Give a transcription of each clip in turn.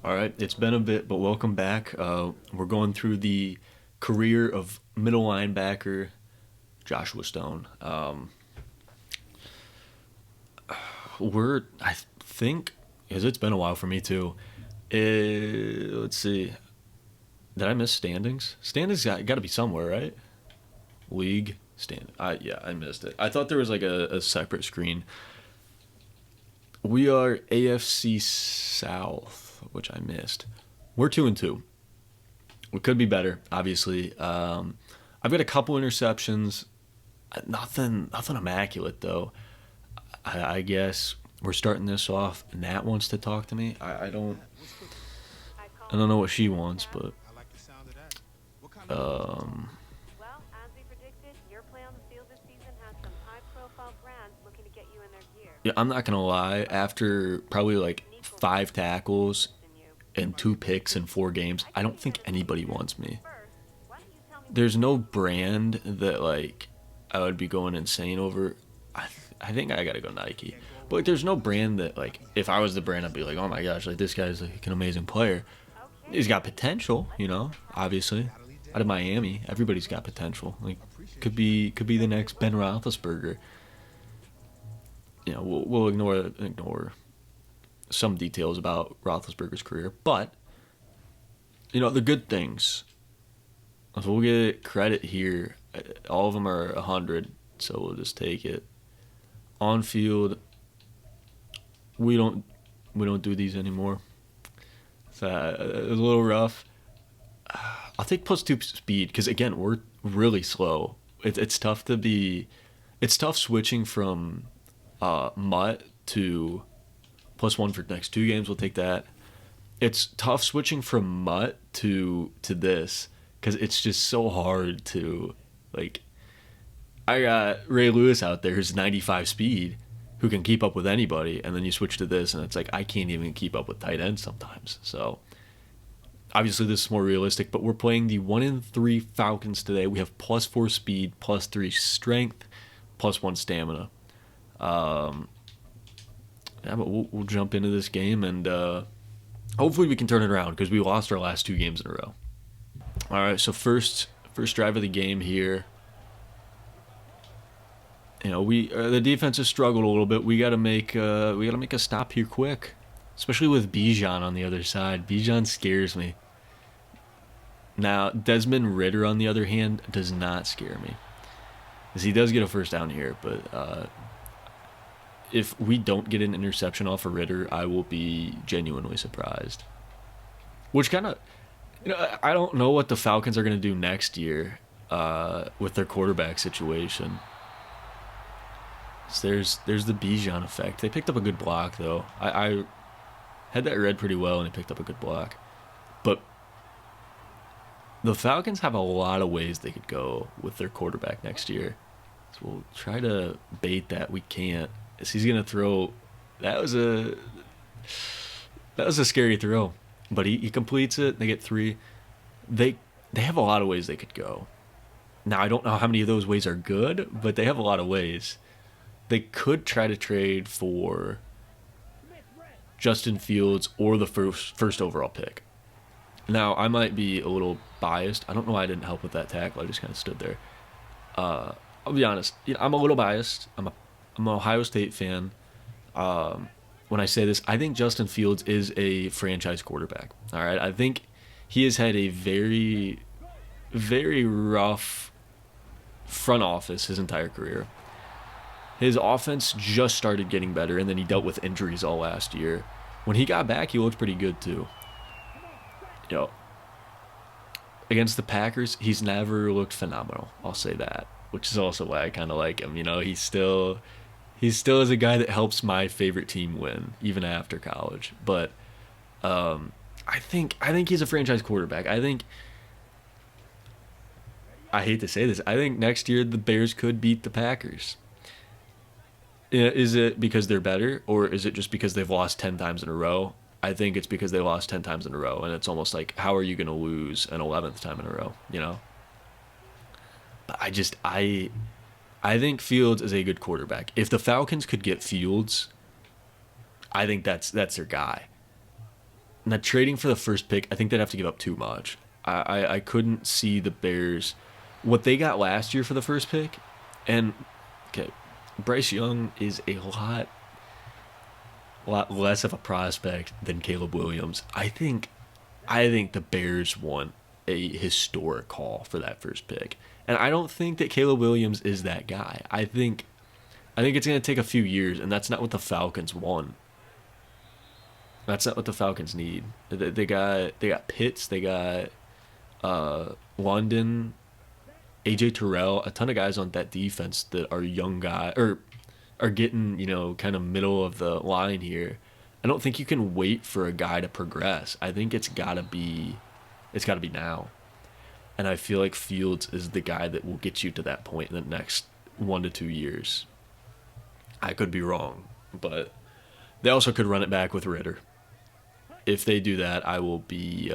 All right, it's been a bit, but welcome back. We're going through the career of middle linebacker Joshua Stone. I think, because it's been a while for me too. Let's see. Did I miss standings? Standings got to be somewhere, right? League stand. Yeah, I missed it. I thought there was like a separate screen. We are AFC South, which I missed. We're 2-2. We could be better, obviously. I've got a couple interceptions. Nothing immaculate though. I guess we're starting this off. Nat wants to talk to me. I don't know what she wants, but um, Well, as we predicted, your play on the field this season has some high-profile brands looking to get you in their gear. yeah, I'm not gonna lie. After probably like 5 tackles and 2 picks in 4 games, I don't think anybody wants me. First, why don't you tell me There's no brand that like I would be going insane over. I think I gotta go Nike. But like, there's no brand that like if I was the brand, I'd be like, oh my gosh, like this guy's like an amazing player. He's got potential, obviously. Out of Miami, everybody's got potential. Like could be the next Ben Roethlisberger. We'll ignore some details about Roethlisberger's career, but the good things. So we'll get credit here. All of them are 100, so we'll just take it. On field, we don't do these anymore. It's a little rough. I'll take +2 speed because again we're really slow. It's tough to be. It's tough switching from mutt to +1 for the next 2 games. We'll take that. It's tough switching from mutt to this because it's just so hard to like. I got Ray Lewis out there who's 95 speed, who can keep up with anybody, and then you switch to this, and it's like I can't even keep up with tight ends sometimes. So obviously this is more realistic, but we're playing the 1-3 Falcons today. We have +4 speed, +3 strength, +1 stamina. Yeah, but we'll jump into this game, and hopefully we can turn it around because we lost our last 2 games in a row. All right, so first drive of the game here. The defense has struggled a little bit. We gotta make a stop here quick, especially with Bijan on the other side. Bijan scares me. Now Desmond Ridder, on the other hand, does not scare me, because he does get a first down here. But if we don't get an interception off of Ridder, I will be genuinely surprised. Which kind of, I don't know what the Falcons are gonna do next year with their quarterback situation. So there's the Bijan effect. They picked up a good block though. I had that read pretty well, and they picked up a good block. But the Falcons have a lot of ways they could go with their quarterback next year. So we'll try to bait that. We can't. As he's gonna throw. That was a scary throw, but he completes it. They get 3. They have a lot of ways they could go. Now I don't know how many of those ways are good, but they have a lot of ways. They could try to trade for Justin Fields or the first overall pick. Now, I might be a little biased. I don't know why I didn't help with that tackle. I just kind of stood there. I'll be honest. I'm a little biased. I'm an Ohio State fan. When I say this, I think Justin Fields is a franchise quarterback. All right, I think he has had a very, very rough front office his entire career. His offense just started getting better, and then he dealt with injuries all last year. When he got back, he looked pretty good too. Against the Packers, he's never looked phenomenal. I'll say that, which is also why I kind of like him. He still is a guy that helps my favorite team win, even after college. But I think he's a franchise quarterback. I hate to say this. I think next year the Bears could beat the Packers. Is it because they're better, or is it just because they've lost 10 times in a row? I think it's because they lost 10 times in a row, and it's almost like, how are you going to lose an 11th time in a row, But I think Fields is a good quarterback. If the Falcons could get Fields, I think that's their guy. Now, trading for the first pick, I think they'd have to give up too much. I couldn't see the Bears, what they got last year for the first pick. And, okay, Bryce Young is a lot less of a prospect than Caleb Williams. I think the Bears want a historic haul for that first pick. And I don't think that Caleb Williams is that guy. I think it's going to take a few years, and that's not what the Falcons want. That's not what the Falcons need. They got Pitts, they got London, AJ Terrell, a ton of guys on that defense that are young guys or are getting, kind of middle of the line here. I don't think you can wait for a guy to progress. I think it's gotta be now. And I feel like Fields is the guy that will get you to that point in the next 1 to 2 years. I could be wrong, but they also could run it back with Ritter. If they do that, I will be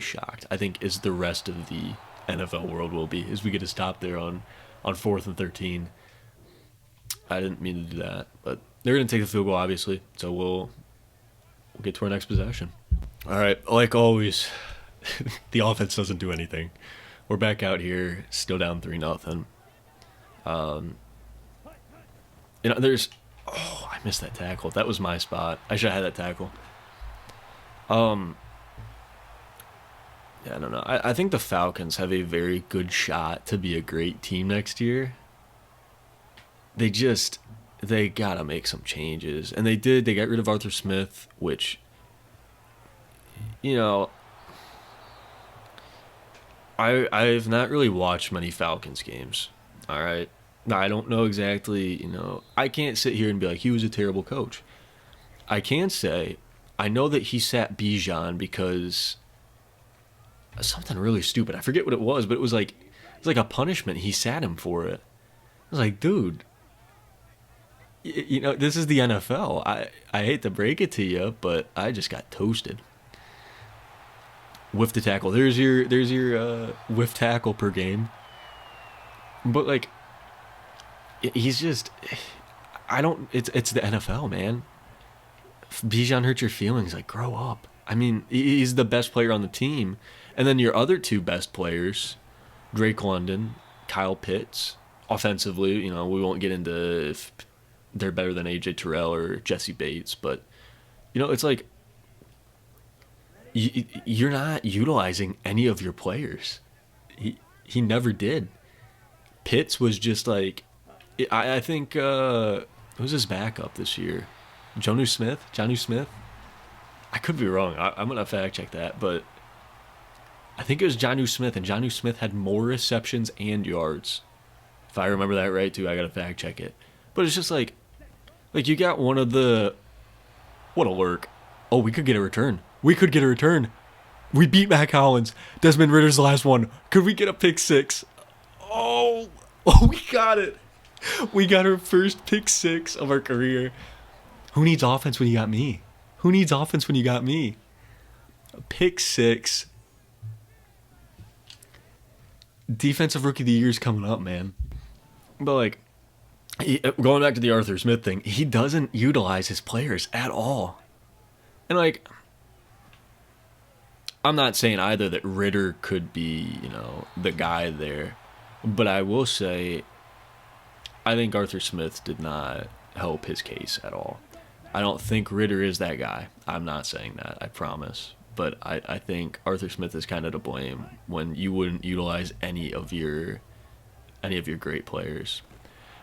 shocked. I think as the rest of the NFL world will be, as we get to stop there on 4th and 13. I didn't mean to do that, but they're going to take the field goal, obviously. So we'll get to our next possession. All right, like always, the offense doesn't do anything. We're back out here, still down 3-0. I missed that tackle. That was my spot. I should have had that tackle. Yeah, I don't know. I think the Falcons have a very good shot to be a great team next year. They gotta make some changes. And they did. They got rid of Arthur Smith, which, I've not really watched many Falcons games. All right. Now, I don't know exactly, I can't sit here and be like, he was a terrible coach. I can say, I know that he sat Bijan because something really stupid. I forget what it was, but it was like a punishment. He sat him for it. I was like, dude, this is the NFL. I hate to break it to you, but I just got toasted. Whiff the tackle. There's your whiff tackle per game. But he's just, it's the NFL, man. If Bijan hurt your feelings, grow up. I mean, he's the best player on the team. And then your other two best players, Drake London, Kyle Pitts, offensively, we won't get into if they're better than AJ Terrell or Jesse Bates, but, it's like you're not utilizing any of your players. He never did. Pitts was just I think, who's his backup this year? Jonnu Smith? I could be wrong. I'm going to fact check that, but I think it was Jonnu Smith, and Jonnu Smith had more receptions and yards. If I remember that right, too, I got to fact check it. But it's just you got one of the... What a lurk. Oh, we could get a return. We beat Mac Hollins. Desmond Ritter's the last one. Could we get a pick six? Oh, we got it. We got our first pick six of our career. Who needs offense when you got me? A pick six. Defensive Rookie of the Year is coming up, man. But, going back to the Arthur Smith thing, he doesn't utilize his players at all. And, I'm not saying either that Ritter could be, the guy there. But I will say, I think Arthur Smith did not help his case at all. I don't think Ritter is that guy. I'm not saying that, I promise. But I think Arthur Smith is kind of to blame when you wouldn't utilize any of your great players.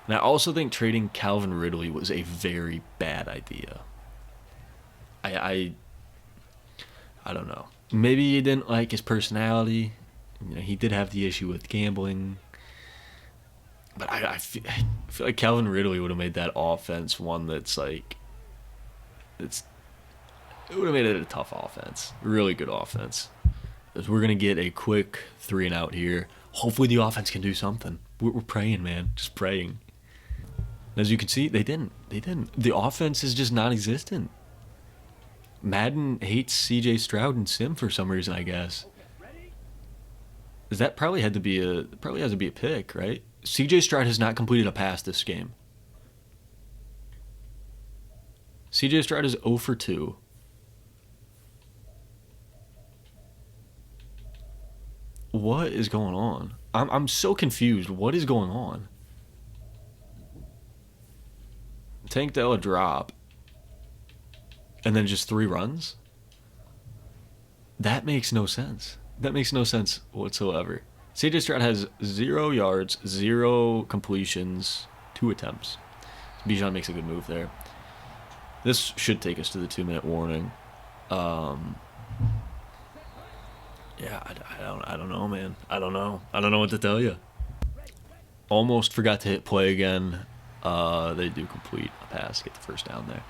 And I also think trading Calvin Ridley was a very bad idea. I don't know. Maybe you didn't like his personality. He did have the issue with gambling. But I feel like Calvin Ridley would have made that offense one that's it would have made it a tough offense. Really good offense. Because we're going to get a quick 3-and-out here. Hopefully the offense can do something. We're praying, man. Just praying. As you can see, they didn't. The offense is just non-existent. Madden hates C.J. Stroud and Sim for some reason, I guess. That probably has to be a pick, right? C.J. Stroud has not completed a pass this game. C.J. Stroud is 0 for 2. What is going on? I'm so confused. What is going on? Tank Della drop. And then just 3 runs? That makes no sense. That makes no sense whatsoever. CJ Stroud has 0 yards, 0 completions, 2 attempts. Bijan makes a good move there. This should take us to the 2-minute warning. Yeah, I don't know, man. I don't know what to tell you. Almost forgot to hit play again. They do complete a pass, get the first down there.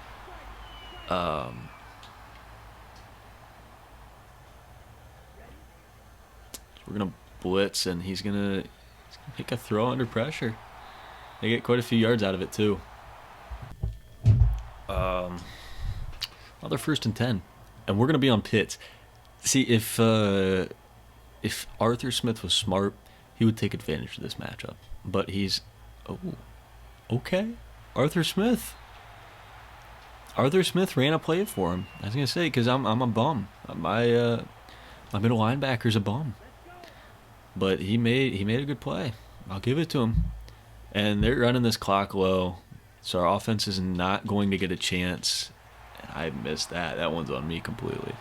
We're gonna blitz, and he's gonna make a throw under pressure. They get quite a few yards out of it too. Another 1st and 10, and we're gonna be on Pitts. See, if Arthur Smith was smart, he would take advantage of this matchup. But he's, okay, Arthur Smith ran a play for him. I was gonna say, because I'm a bum. My middle linebacker's a bum. But he made a good play. I'll give it to him. And they're running this clock low, so our offense is not going to get a chance. And I missed that. That one's on me completely.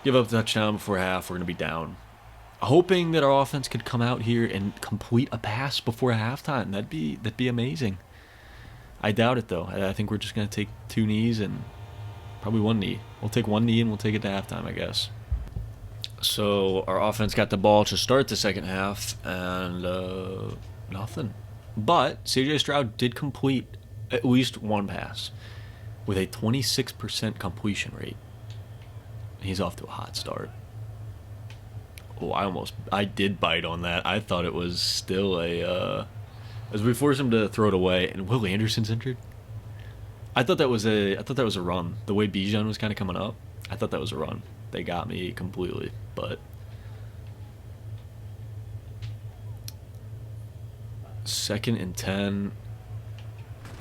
Give up the touchdown before half. We're going to be down. Hoping that our offense could come out here and complete a pass before halftime. That'd be amazing. I doubt it, though. I think we're just going to take 2 knees and probably 1 knee. We'll take 1 knee and we'll take it to halftime, I guess. So our offense got the ball to start the second half, and nothing. But CJ Stroud did complete at least 1 pass with a 26% completion rate. He's off to a hot start. Oh, I did bite on that. I thought it was still as we force him to throw it away, and Will Anderson's injured. I thought that was a run. The way Bijan was kind of coming up, I thought that was a run. They got me completely, but 2nd and 10.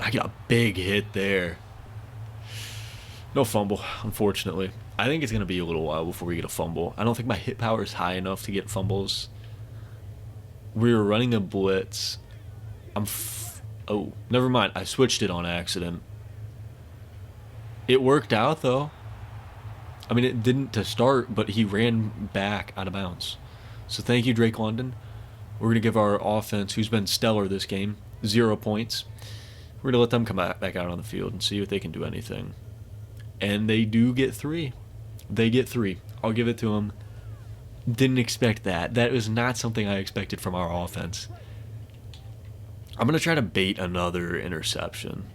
I got a big hit there. No fumble, unfortunately. I think it's going to be a little while before we get a fumble. I don't think my hit power is high enough to get fumbles. We were running a blitz. Oh, never mind. I switched it on accident. It worked out, though. I mean, it didn't to start, but he ran back out of bounds. So thank you, Drake London. We're going to give our offense, who's been stellar this game, 0 points. We're going to let them come back out on the field and see if they can do anything. And they do get 3. They get 3. I'll give it to them. Didn't expect that. That was not something I expected from our offense. I'm going to try to bait another interception.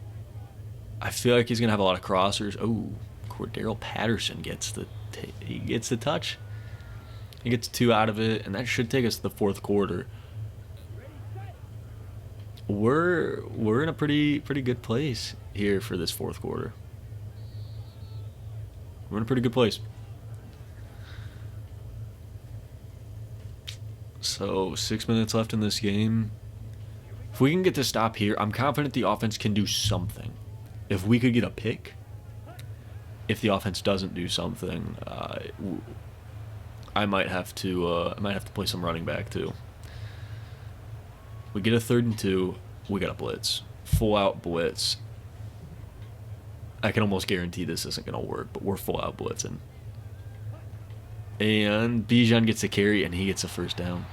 I feel like he's going to have a lot of crossers. Oh, Cordero Patterson gets the touch. He gets 2 out of it, and that should take us to the 4th quarter. We're in a pretty good place here for this 4th quarter. We're in a pretty good place. So 6 minutes left in this game. If we can get to stop here, I'm confident the offense can do something. If we could get a pick, if the offense doesn't do something, I might have to play some running back too. We get a 3rd and 2, we got a blitz, full out blitz. I can almost guarantee this isn't gonna work, but we're full out blitzing. And Bijan gets a carry, and he gets a 1st down.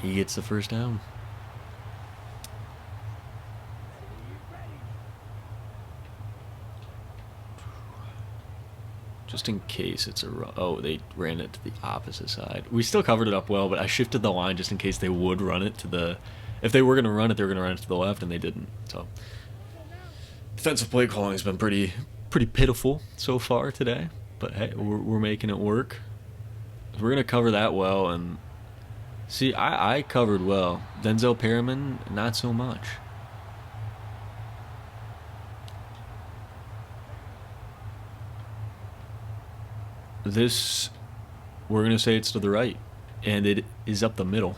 He gets the 1st down. Just in case it's a run. Oh, they ran it to the opposite side. We still covered it up well, but I shifted the line just in case they would run it to the... If they were going to run it, they were going to run it to the left, and they didn't. So, defensive play calling has been pretty pitiful so far today. But hey, we're making it work. We're going to cover that well, and... See, I covered well. Denzel Perriman, not so much. This, we're going to say it's to the right, and it is up the middle.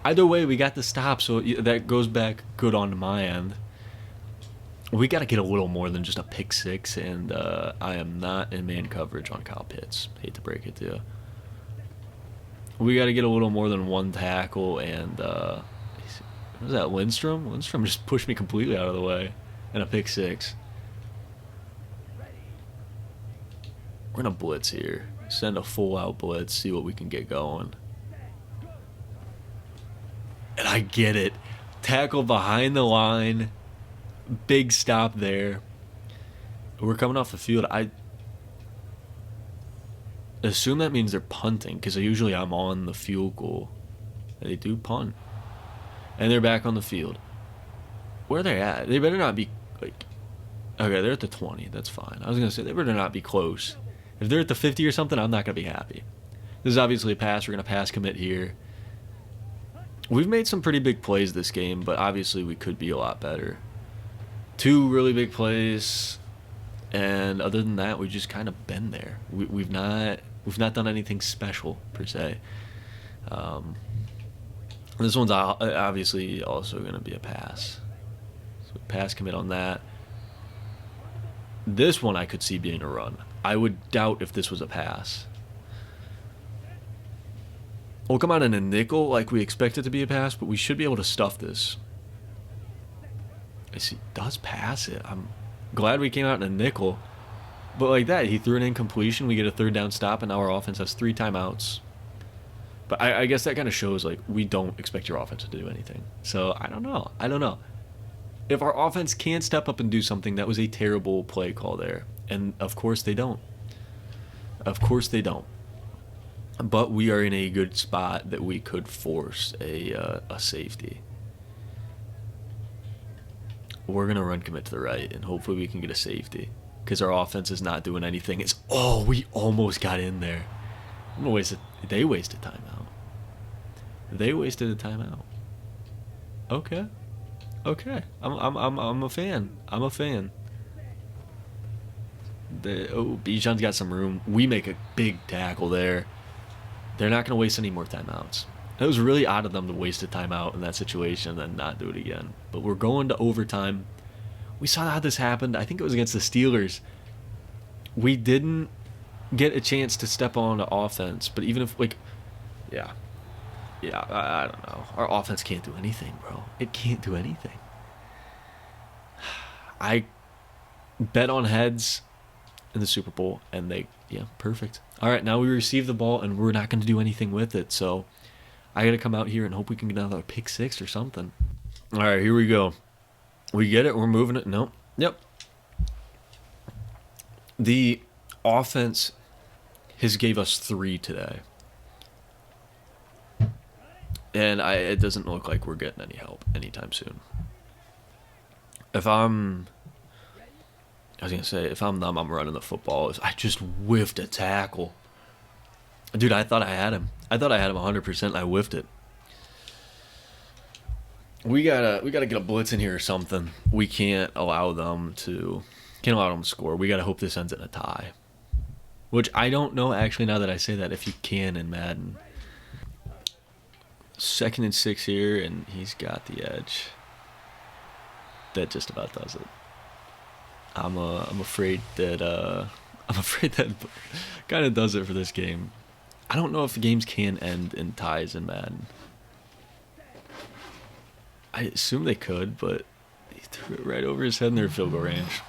Either way, we got the stop, so that goes back good on my end. We got to get a little more than just a pick six, and I am not in man coverage on Kyle Pitts. Hate to break it to you. We got to get a little more than one tackle, and what was that, Lindstrom? Lindstrom just pushed me completely out of the way, and a pick six. We're going to blitz here. Send a full-out blitz, see what we can get going. And I get it. Tackle behind the line. Big stop there. We're coming off the field. I assume that means they're punting, because usually I'm on the field goal. They do punt. And they're back on the field. Where are they at? They better not be, like... Okay, they're at the 20. That's fine. I was going to say, they better not be close. If they're at the 50 or something, I'm not going to be happy. This is obviously a pass. We're going to pass commit here. We've made some pretty big plays this game, but obviously we could be a lot better. 2 really big plays, and other than that, we've just kind of been there. We've not done anything special per se. This one's obviously also going to be a pass. So pass commit on that. This one I could see being a run. I would doubt if this was a pass. We'll come out in a nickel like we expect it to be a pass, but we should be able to stuff this. He does pass it. I'm glad we came out in a nickel. But like that, he threw an incompletion. We get a 3rd down stop, and now our offense has 3 timeouts. But I guess that kind of shows, like, we don't expect your offense to do anything. So, I don't know. If our offense can't step up and do something, that was a terrible play call there. And, of course, they don't. But we are in a good spot that we could force a safety. We're going to run commit to the right, and hopefully we can get a safety. Because our offense is not doing anything. We almost got in there. They wasted timeout. They wasted a timeout. Okay. I'm a fan. Bijan's got some room. We make a big tackle there. They're not going to waste any more timeouts. It was really odd of them to waste a timeout in that situation and then not do it again. But we're going to overtime. We saw how this happened. I think it was against the Steelers. We didn't get a chance to step on the offense. But even if, I don't know. Our offense can't do anything, bro. It can't do anything. I bet on heads in the Super Bowl, and perfect. All right, now we receive the ball, and we're not going to do anything with it. So I got to come out here and hope we can get another pick six or something. All right, here we go. We get it. We're moving it. No. Yep. The offense has gave us 3 today. And it doesn't look like we're getting any help anytime soon. If I'm them, I'm running the football. I just whiffed a tackle. Dude, I thought I had him. I thought I had him 100%, and I whiffed it. We gotta get a blitz in here or something. We can't allow them to score. We gotta hope this ends in a tie. Which I don't know, actually, now that I say that, if you can in Madden. 2nd and 6 here, and he's got the edge. That just about does it. I'm afraid that kind of does it for this game. I don't know if the games can end in ties in Madden. I assume they could, but he threw it right over his head in their field goal range.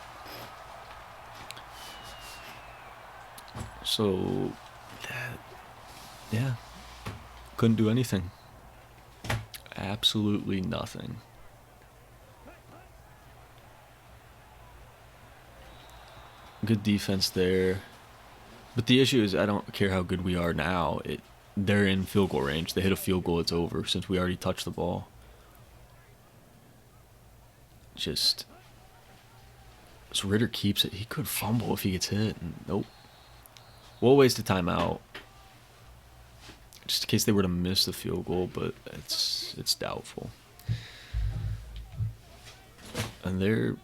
So, couldn't do anything. Absolutely nothing. Good defense there. But the issue is, I don't care how good we are now. They're in field goal range. They hit a field goal, it's over, since we already touched the ball. So Ritter keeps it. He could fumble if he gets hit. Nope. We'll waste a timeout. Just in case they were to miss the field goal, but it's doubtful. And they're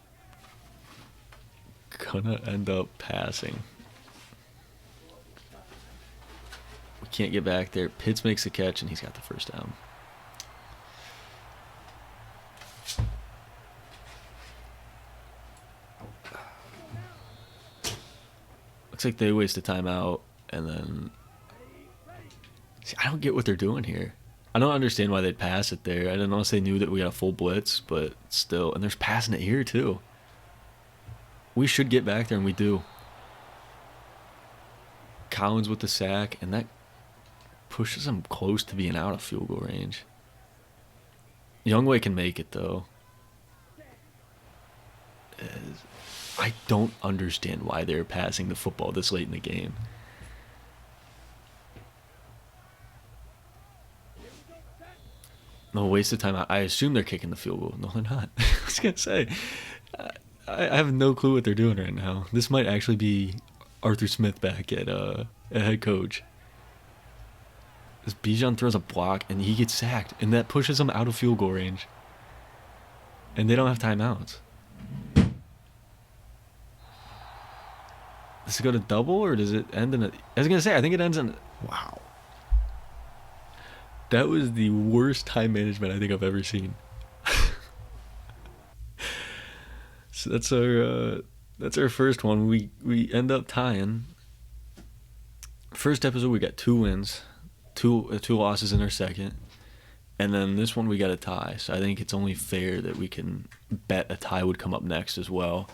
gonna end up passing. We can't get back there. Pitts makes the catch, and he's got the 1st down. Looks like they waste a timeout, and then... See, I don't get what they're doing here. I don't understand why they'd pass it there. I don't know if they knew that we had a full blitz, but still. And there's passing it here, too. We should get back there, and we do. Collins with the sack, and that pushes him close to being out of field goal range. Youngway can make it, though. I don't understand why they're passing the football this late in the game. No waste of time. I assume they're kicking the field goal. No, they're not. I was going to say, I have no clue what they're doing right now. This might actually be Arthur Smith back at head coach. This Bijan throws a block, and he gets sacked, and that pushes him out of field goal range. And they don't have timeouts. Does it go to double, or does it end in a... I was going to say, I think it ends in... Wow. That was the worst time management I think I've ever seen. So that's our first one. We end up tying. First episode we got 2 wins, two losses in our second, and then this one we got a tie. So I think it's only fair that we can bet a tie would come up next as well.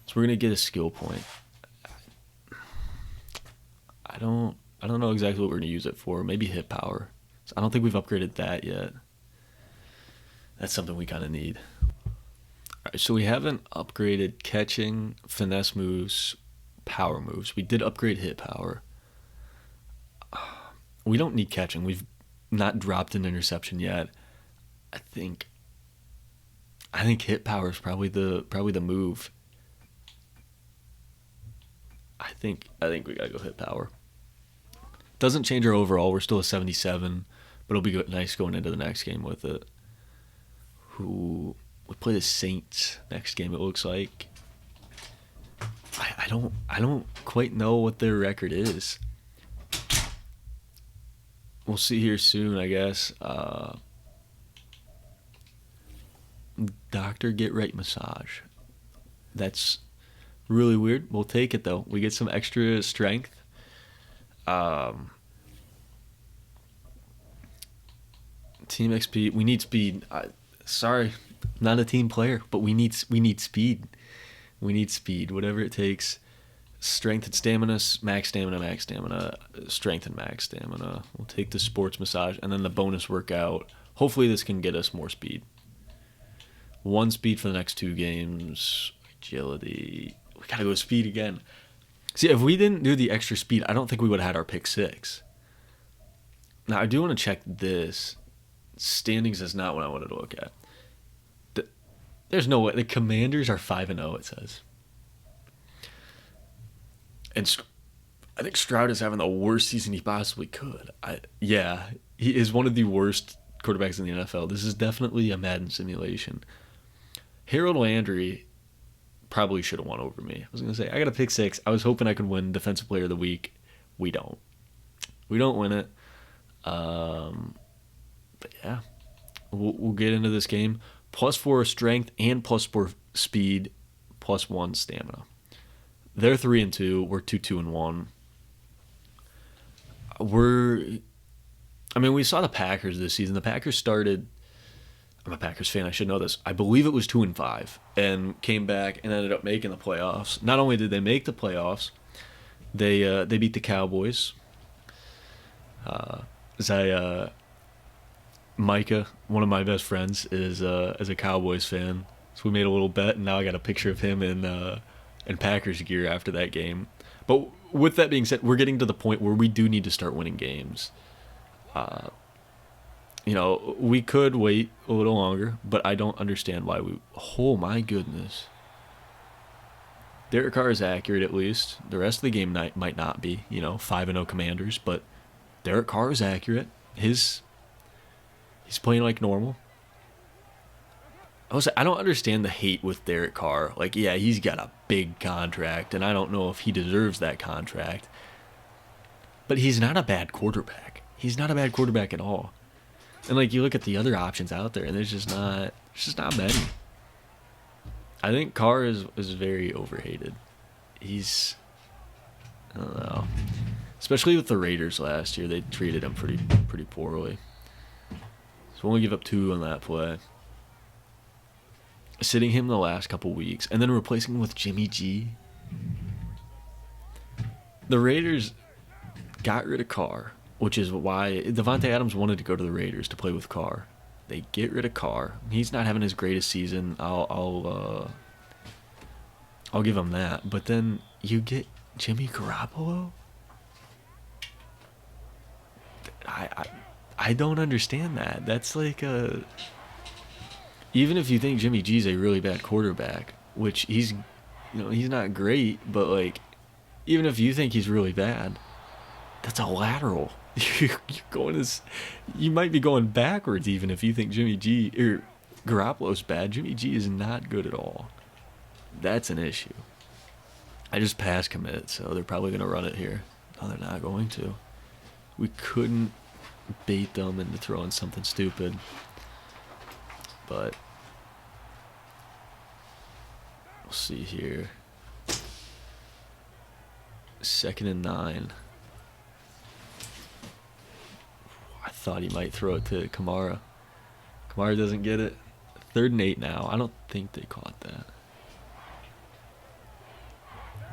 So we're gonna get a skill point. I don't know exactly what we're gonna use it for. Maybe hit power. So I don't think we've upgraded that yet. That's something we kind of need. All right, so we haven't upgraded catching, finesse moves, power moves. We did upgrade hit power. We don't need catching. We've not dropped an interception yet. I think hit power is probably the move. I think we gotta go hit power. Doesn't change our overall. We're still a 77, but it'll be nice going into the next game with it. We play the Saints next game, it looks like. I don't quite know what their record is. We'll see here soon, I guess. Dr. Get Right Massage. That's really weird. We'll take it, though. We get some extra strength. Team XP. We need speed. Sorry, not a team player, but we need speed. We need speed, whatever it takes. Strength and stamina, max stamina, strength and max stamina. We'll take the sports massage, and then the bonus workout. Hopefully this can get us more speed. 1 speed for the next 2 games. Agility. We gotta go speed again. See, if we didn't do the extra speed, I don't think we would have had our pick 6. Now, I do want to check this. Standings is not what I wanted to look at. There's no way. The Commanders are 5-0, it says. And I think Stroud is having the worst season he possibly could. He is one of the worst quarterbacks in the NFL. This is definitely a Madden simulation. Harold Landry probably should have won over me. I was going to say, I got a pick 6. I was hoping I could win Defensive Player of the Week. We don't. We don't win it. But yeah, we'll get into this game. +4 strength and +4 speed, +1 stamina. They're 3-2. We're 2-1. We saw the Packers this season. The Packers started. I'm a Packers fan. I should know this. I believe it was 2-5, and came back and ended up making the playoffs. Not only did they make the playoffs, they beat the Cowboys. Micah, one of my best friends, is a Cowboys fan. So we made a little bet, and now I got a picture of him in Packers gear after that game. But with that being said, we're getting to the point where we do need to start winning games. We could wait a little longer, but I don't understand why we... Oh, my goodness. Derek Carr is accurate, at least. The rest of the game might not be, 5-0 Commanders, but Derek Carr is accurate. He's playing like normal. I don't understand the hate with Derek Carr. He's got a big contract, and I don't know if he deserves that contract. But he's not a bad quarterback. He's not a bad quarterback at all. And you look at the other options out there, and there's just not many. I think Carr is very overhated. He's I don't know. Especially with the Raiders last year, they treated him pretty poorly. So only give up 2 on that play. Sitting him the last couple weeks, and then replacing him with Jimmy G. The Raiders got rid of Carr, which is why Devontae Adams wanted to go to the Raiders to play with Carr. They get rid of Carr. He's not having his greatest season. I'll give him that. But then you get Jimmy Garoppolo. I don't understand that. That's like a. Even if you think Jimmy G's a really bad quarterback, which he's not great, but like, even if you think he's really bad, that's a lateral. You might be going backwards even if you think Jimmy G or Garoppolo's bad. Jimmy G is not good at all. That's an issue. I just pass commit, so they're probably going to run it here. No, they're not going to. We couldn't bait them into throwing something stupid. But we'll see here. 2nd and 9. I thought he might throw it to Kamara. Kamara doesn't get it. 3rd and 8 now. I don't think they caught that.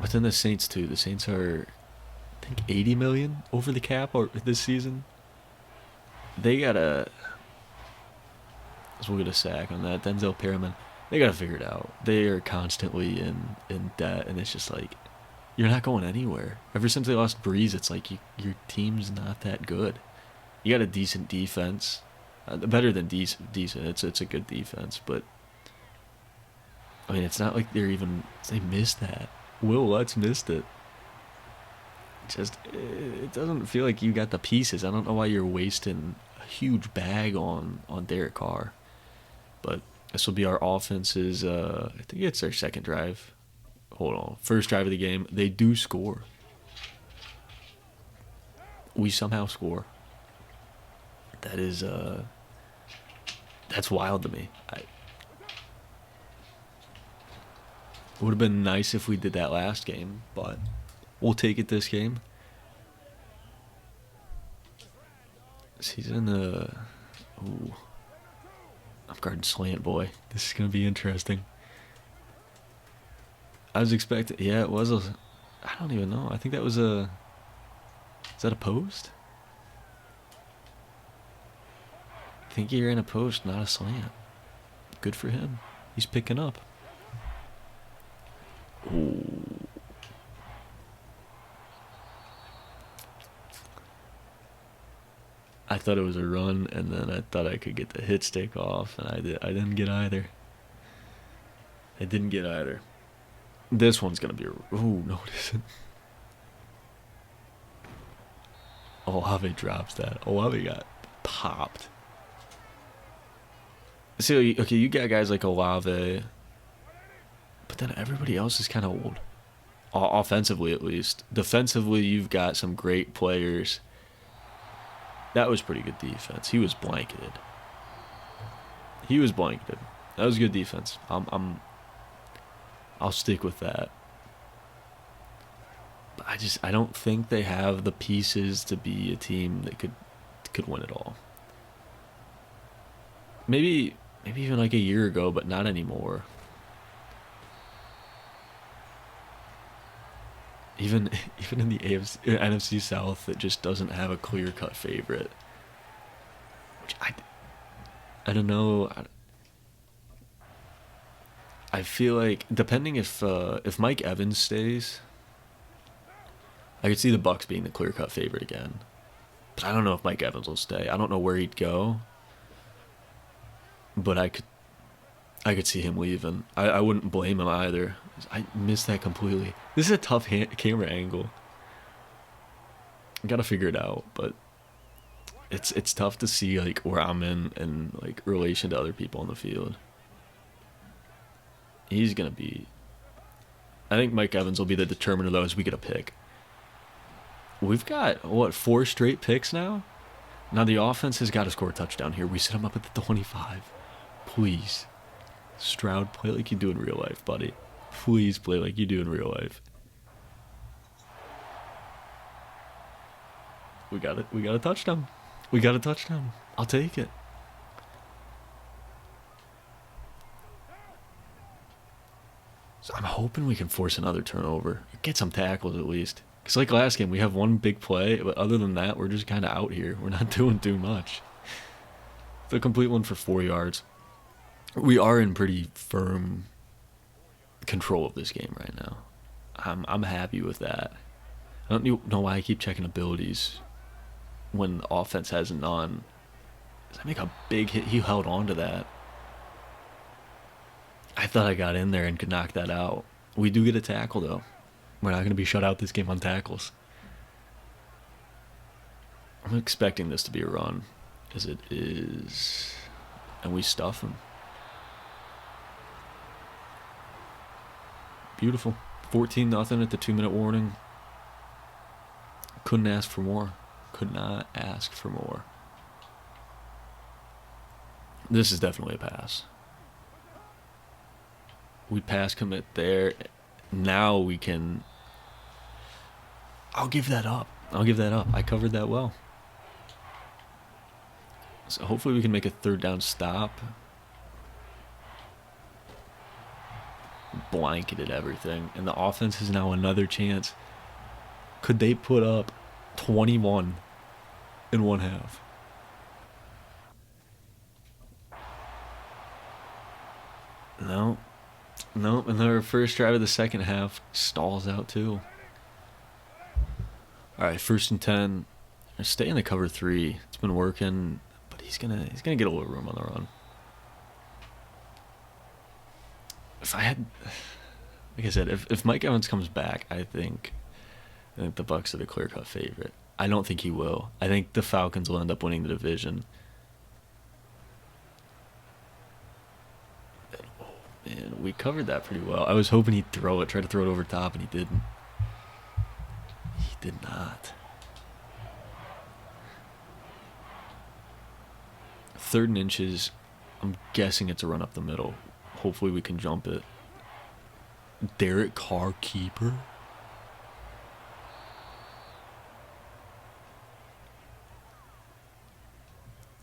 But then the Saints too. The Saints are, I think, 80 million over the cap this season. They gotta. So we'll get a sack on that. Denzel Perriman. They gotta figure it out. They are constantly in debt, and it's just like, you're not going anywhere. Ever since they lost Breeze, it's like your team's not that good. You got a decent defense, better than decent. It's a good defense, but I mean, it's not like they missed that. Will Lutz missed it. It doesn't feel like you got the pieces. I don't know why you're wasting a huge bag on Derek Carr. But this will be our offense's, I think it's their 2nd drive. Hold on. 1st drive of the game. They do score. We somehow score. That is, that's wild to me. It would have been nice if we did that last game, but we'll take it this game. He's in the... Ooh. I'm guarding slant, boy. This is going to be interesting. I was expecting... Yeah, it was a... I don't even know. I think that was a... Is that a post? I think he ran a post, not a slant. Good for him. He's picking up. Ooh. I thought it was a run, and then I thought I could get the hit stick off, and I didn't get either. I didn't get either. This one's gonna be a... Ooh, no it isn't. Olave drops that. Olave got popped. So, okay, you got guys like Olave, but then everybody else is kind of old. Offensively, at least. Defensively, you've got some great players. That was pretty good defense. He was blanketed. That was good defense. I'll stick with that. But I don't think they have the pieces to be a team that could win it all. Maybe even like a year ago, but not anymore. Even in the NFC South, it just doesn't have a clear-cut favorite. Which I don't know. I feel like, depending if Mike Evans stays, I could see the Bucs being the clear-cut favorite again. But I don't know if Mike Evans will stay. I don't know where he'd go. But I could see him leaving. I wouldn't blame him either. I missed that completely. This is a tough camera angle. I gotta figure it out, but it's tough to see like where I'm in like relation to other people on the field. He's gonna be... I think Mike Evans will be the determiner though as we get a pick. We've got, 4 straight picks now? Now the offense has got to score a touchdown here. We set him up at the 25. Please. Stroud, play like you do in real life, buddy. Please play like you do in real life. We got it. We got a touchdown. We got a touchdown. I'll take it. So I'm hoping we can force another turnover. Get some tackles at least. Because like last game, we have one big play, but other than that, we're just kind of out here. We're not doing too much. The complete one for 4 yards. We are in pretty firm control of this game right now. I'm happy with that. I don't know why I keep checking abilities when the offense hasn't on. Does that make a big hit? He held on to that. I thought I got in there and could knock that out. We do get a tackle, though. We're not going to be shut out this game on tackles. I'm expecting this to be a run, as it is. And we stuff him. Beautiful. 14-0 at the 2-minute warning. Couldn't ask for more. Could not ask for more. This is definitely a pass. We pass commit there. Now we can... I'll give that up. I covered that well. So hopefully we can make a 3rd down stop. Blanketed everything. And the offense has now another chance. Could they put up 21 in one half? No. Nope, and their first drive of the second half stalls out too. Alright, 1st and 10. Stay in the cover 3. It's been working, but he's gonna get a little room on the run. If I had, like I said, if Mike Evans comes back, I think the Bucs are the clear-cut favorite. I don't think he will. I think the Falcons will end up winning the division. Man, we covered that pretty well. I was hoping he'd throw it, try to throw it over top, and he didn't. He did not. 3rd and inches. I'm guessing it's a run up the middle. Hopefully we can jump it. Derek Carr keeper.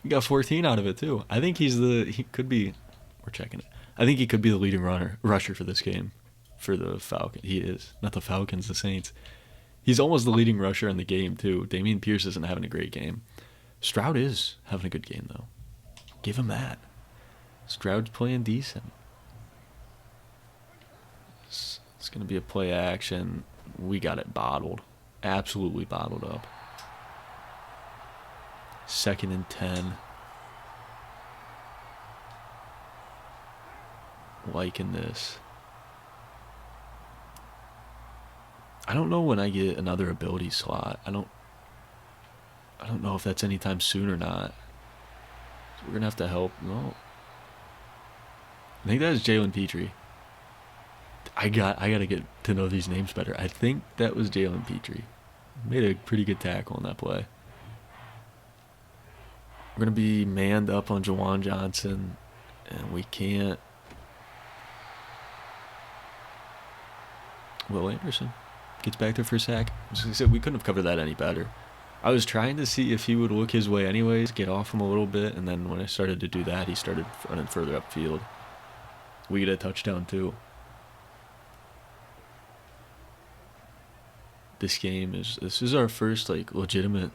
He got 14 out of it too. I think he could be. We're checking it. I think he could be the leading rusher for this game, for the Falcons. He is. Not the Falcons, the Saints. He's almost the leading rusher in the game, too. Damian Pierce isn't having a great game. Stroud is having a good game, though. Give him that. Stroud's playing decent. It's going to be a play action. We got it bottled. Absolutely bottled up. 2nd and 10. Liking this. I don't know when I get another ability slot. I don't know if that's anytime soon or not. So we're gonna have to help. No. I think that was Jalen Petrie. I gotta get to know these names better. I think that was Jalen Petrie. Made a pretty good tackle on that play. We're gonna be manned up on Jawan Johnson, and we can't. Will Anderson gets back there for a sack. As I said, we couldn't have covered that any better. I was trying to see if he would look his way anyways, get off him a little bit, and then when I started to do that, he started running further upfield. We get a touchdown too. This is our first legitimate,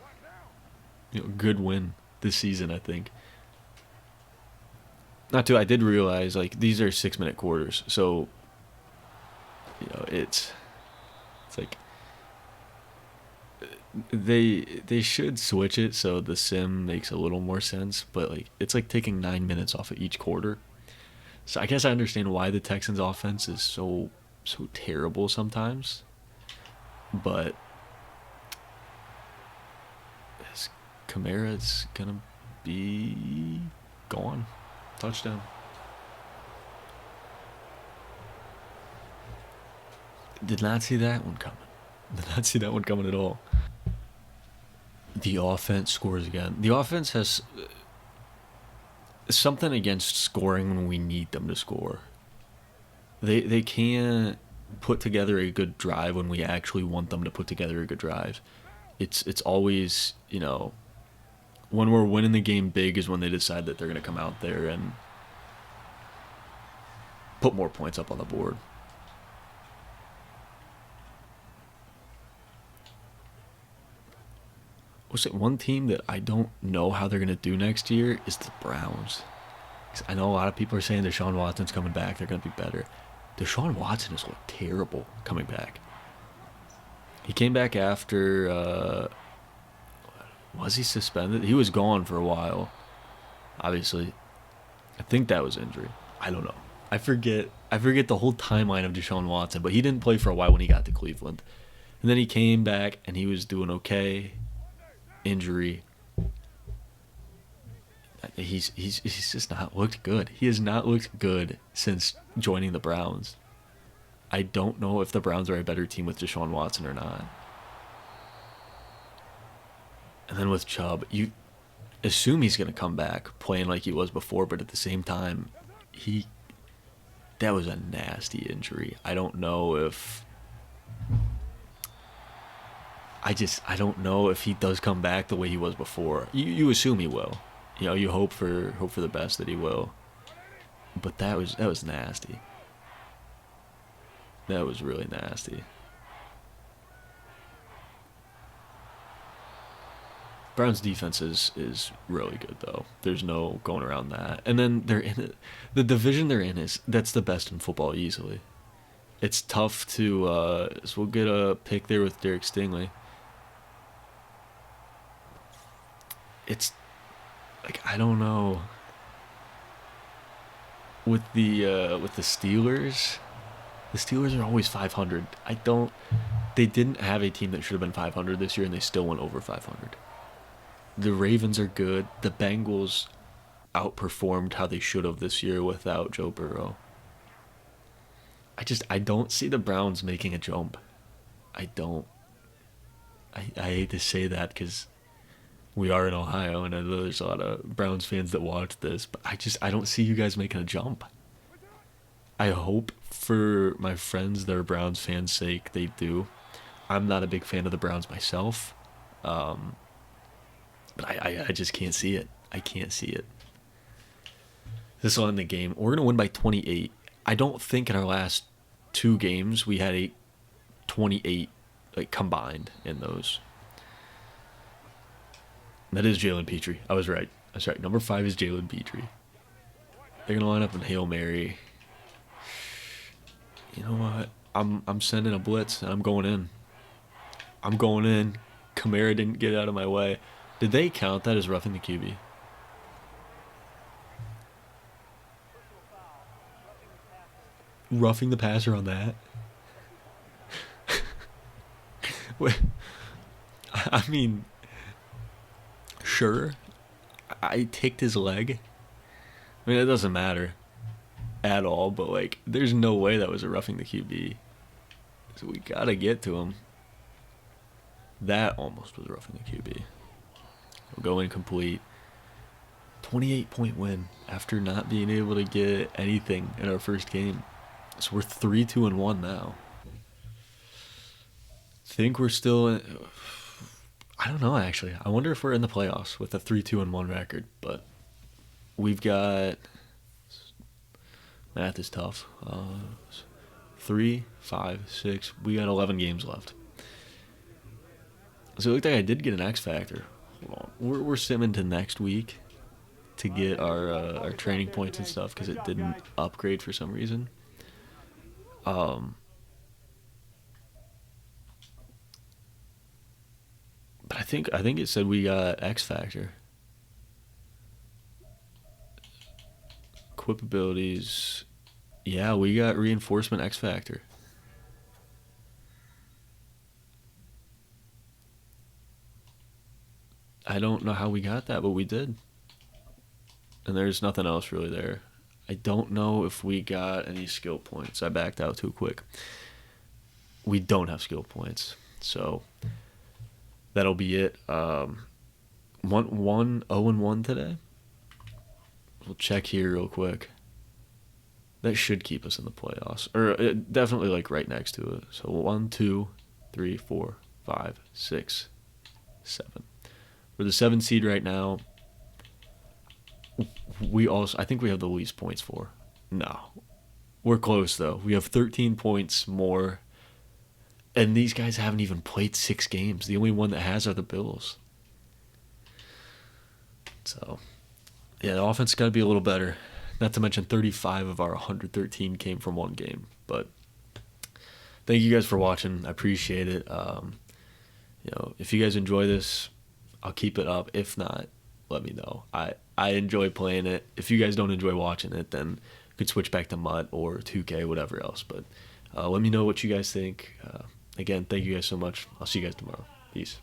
good win this season, I think. I did realize these are 6-minute quarters, so it's like they should switch it so the sim makes a little more sense, but it's taking 9 minutes off of each quarter. So I guess I understand why the Texans offense is so terrible sometimes, but Kamara's gonna be gone. Touchdown. Did not see that one coming. Did not see that one coming at all. The offense scores again. The offense has something against scoring when we need them to score. They can't put together a good drive when we actually want them to put together a good drive. It's always, when we're winning the game big is when they decide that they're going to come out there and put more points up on the board. Was it one team that I don't know how they're going to do next year is the Browns. 'Cause I know a lot of people are saying Deshaun Watson's coming back. They're going to be better. Deshaun Watson has looked terrible coming back. He came back after, was he suspended? He was gone for a while, obviously. I think that was injury. I don't know. I forget the whole timeline of Deshaun Watson, but he didn't play for a while when he got to Cleveland. And then he came back and he was doing okay. Injury. He's just not looked good. He has not looked good since joining the Browns. I don't know if the Browns are a better team with Deshaun Watson or not. And then with Chubb, you assume he's going to come back playing like he was before, but at the same time, that was a nasty injury. I don't know if I don't know if he does come back the way he was before. You assume he will. You hope for the best that he will. But that was nasty. That was really nasty. Browns defense is really good though. There's no going around that. And then they're in it. The division they're in that's the best in football easily. It's tough to so we'll get a pick there with Derek Stingley. It's like I don't know with the Steelers. The Steelers are always 500. They didn't have a team that should have been 500 this year, and they still went over 500. The Ravens are good. The Bengals outperformed how they should have this year without Joe Burrow. I don't see the Browns making a jump. I don't. I hate to say that because we are in Ohio, and I know there's a lot of Browns fans that watch this, but I don't see you guys making a jump. I hope for my friends that are Browns fans' sake they do. I'm not a big fan of the Browns myself, but I just can't see it. I can't see it. This will end the game. We're going to win by 28. I don't think in our last 2 games we had a 28 combined in those. That is Jalen Petrie. I was right. Number 5 is Jalen Petrie. They're going to line up in Hail Mary. You know what? I'm sending a blitz, and I'm going in. Kamara didn't get out of my way. Did they count that as roughing the QB? Roughing the passer on that? Wait, I mean, sure. I ticked his leg. I mean, it doesn't matter at all, but there's no way that was a roughing the QB. So we gotta get to him. That almost was roughing the QB. We'll go incomplete. 28-point win after not being able to get anything in our first game. So we're 3-2-1 now. Think we're still in, I don't know actually. I wonder if we're in the playoffs with a 3-2-1 record, but we've got math is tough. 3, 5, 6. We got 11 games left. So it looked like I did get an X Factor. Hold on. We're simming to next week to get our training points and stuff because it didn't upgrade for some reason. But I think it said we got X Factor. Equip abilities. Yeah, we got reinforcement X Factor. I don't know how we got that, but we did. And there's nothing else really there. I don't know if we got any skill points. I backed out too quick. We don't have skill points. So that'll be it. 0-1 today. We'll check here real quick. That should keep us in the playoffs. Or definitely right next to it. So 1, 2, 3, 4, 5, 6, 7. We're the 7 seed right now. I think we have the least points for. No. We're close, though. We have 13 points more. And these guys haven't even played 6 games. The only one that has are the Bills. So, yeah, the offense got to be a little better. Not to mention 35 of our 113 came from one game. But thank you guys for watching. I appreciate it. If you guys enjoy this, I'll keep it up. If not, let me know. I enjoy playing it. If you guys don't enjoy watching it, then you could switch back to MUT or 2K, whatever else. But let me know what you guys think. Again, thank you guys so much. I'll see you guys tomorrow. Peace.